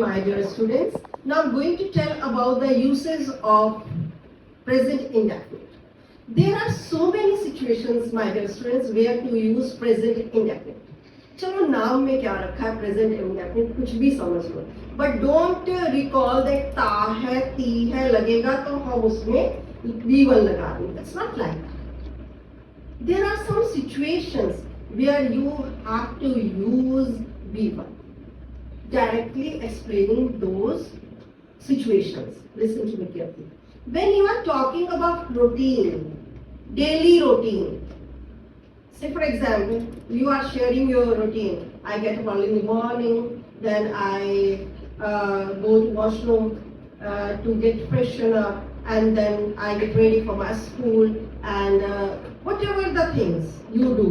my dear students. Now I'm going to tell about the uses of present indefinite. There are so many situations, my dear students, where to use present indefinite. चलो नाम में क्या रखा है present indefinite कुछ भी समझ लो, but don't recall that ता है ती है लगेगा तो हम उसमें V1 लगा देंगे. It's not like that. There are some situations where you have to use V1. Directly explaining those situations. Listen to me carefully. When you are talking about routine, daily routine, say for example, you are sharing your routine. I get up early in the morning, then I go to washroom to get freshen up, and then I get ready for my school, and whatever the things you do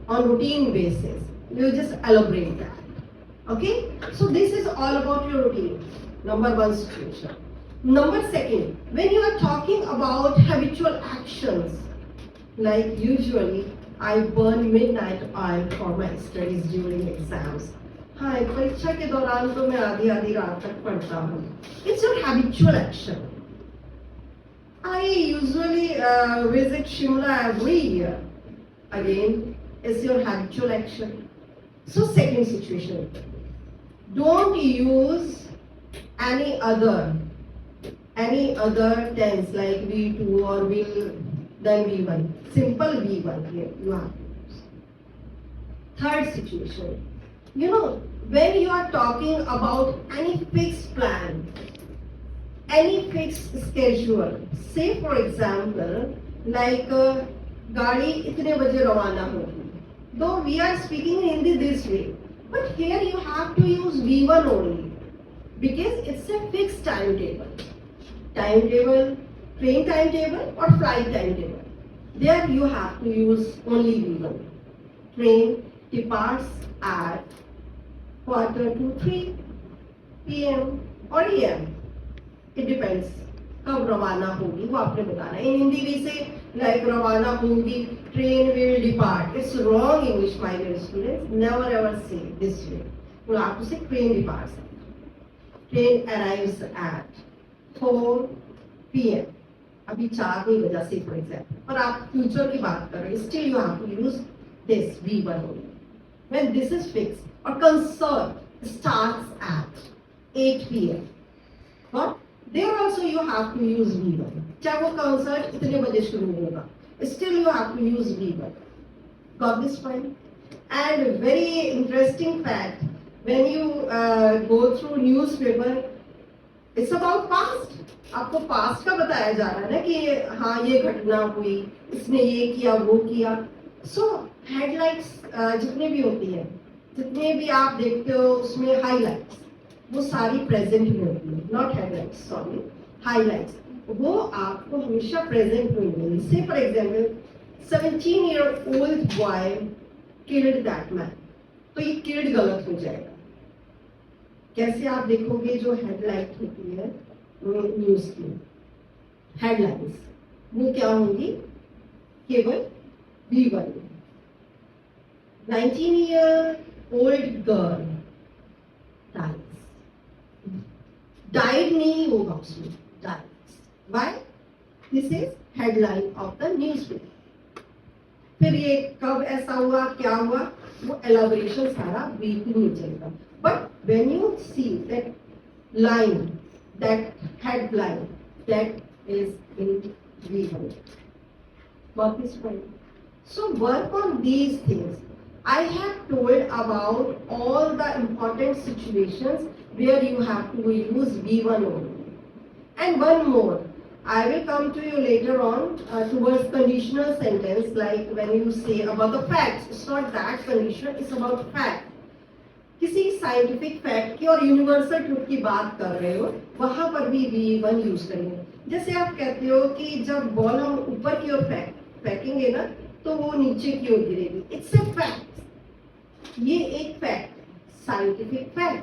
on routine basis, you just elaborate that. Okay, so this is all about your routine. Number one situation. Number second, when you are talking about habitual actions, like usually I burn midnight oil for my studies during exams. हाँ, परीक्षा के दौरान तो मैं आधी आधी रात तक पढ़ता हूँ. It's your habitual action. I usually visit Shimla every year. Again, it's your habitual action. So second situation. Don't use any other tense like V2 or will then V1. Simple V1 here you have to use. Third situation. You know, when you are talking about any fixed plan, any fixed schedule, say for example, like गाड़ी इतने बजे रवाना होगी. Though we are speaking in Hindi this way, but here you have to use V1 only because it's a fixed timetable. Timetable, train timetable or flight timetable. There you have to use only V1. Train departs at 2:45 p.m. or AM. It depends. कब रवाना होगी वो आपने बताना है. In Hindi we say like रवाना होगी, train will depart. It's wrong English, my dear students. Never ever say this way. You have to say train departs. Train arrives at 4 p.m. अभी 4 नहीं बजा से for example. पर आप future की बात कर रहे हैं. Still you have to use this V1 only. When this is fixed. और concert starts at 8 p.m. But there also you have to use V1. चाहे वो concert इतने बजे शुरू होगा, still you have to use V1. Got this point? And very interesting fact, when you go through newspaper, it's about past. आपको past का बताया जा रहा है ना कि हाँ ये घटना हुई, इसने ये किया वो किया. So headlights जितने भी होती हैं, जितने भी आप देखते हो उसमें highlights वो सारी प्रेजेंट में होती है. Not headlights, sorry, highlights. वो आपको हमेशा प्रेजेंट में मिलेगी. से for example 17-year-old boy killed that man, तो ये किल्ड गलत हो जाएगा. कैसे आप देखोगे जो हेडलाइट होती है न्यूज की हेडलाइंस वो क्या होंगी, केवल V1. 19-year-old girl dies. Died नहीं होगा उसमें, dies. Why? This is headline of the newspaper. फिर ये कब ऐसा हुआ क्या हुआ वो elaboration सारा V2 में चलेगा. But when you see that line, that headline, that is in V1. Got this point? So work on these things. I have told about all the important situations where you have to use V1 only. And one more, I will come to you later on towards conditional sentence, like when you say about the facts. It's not that conditional, it's about fact. किसी scientific fact की और universal truth की बात कर रहे हो वहां पर भी V1 यूज करेंगे. जैसे आप कहते हो कि जब बॉल हम ऊपर की ओर फेंकेंगे ना तो वो नीचे की ओर गिरेगी. It's a fact. ये एक fact, scientific fact.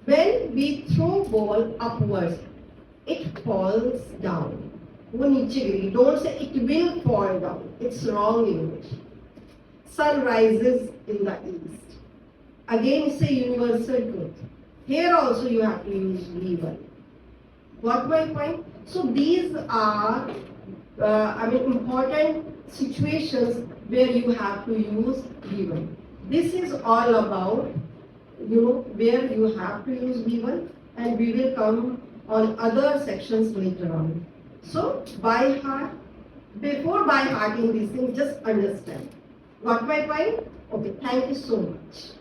When we throw ball upwards, it falls down. वो नीचे गिरेगी. Don't say it will fall down. It's wrong English. Sun rises in the east. Again, it's a universal truth. Here also you have to use V1. Got my point? So these are, important situations where you have to use V1. This is all about, where you have to use V1, and we will come on other sections later on. So by heart, before by hearting these things, just understand. Got my point? Okay, thank you so much.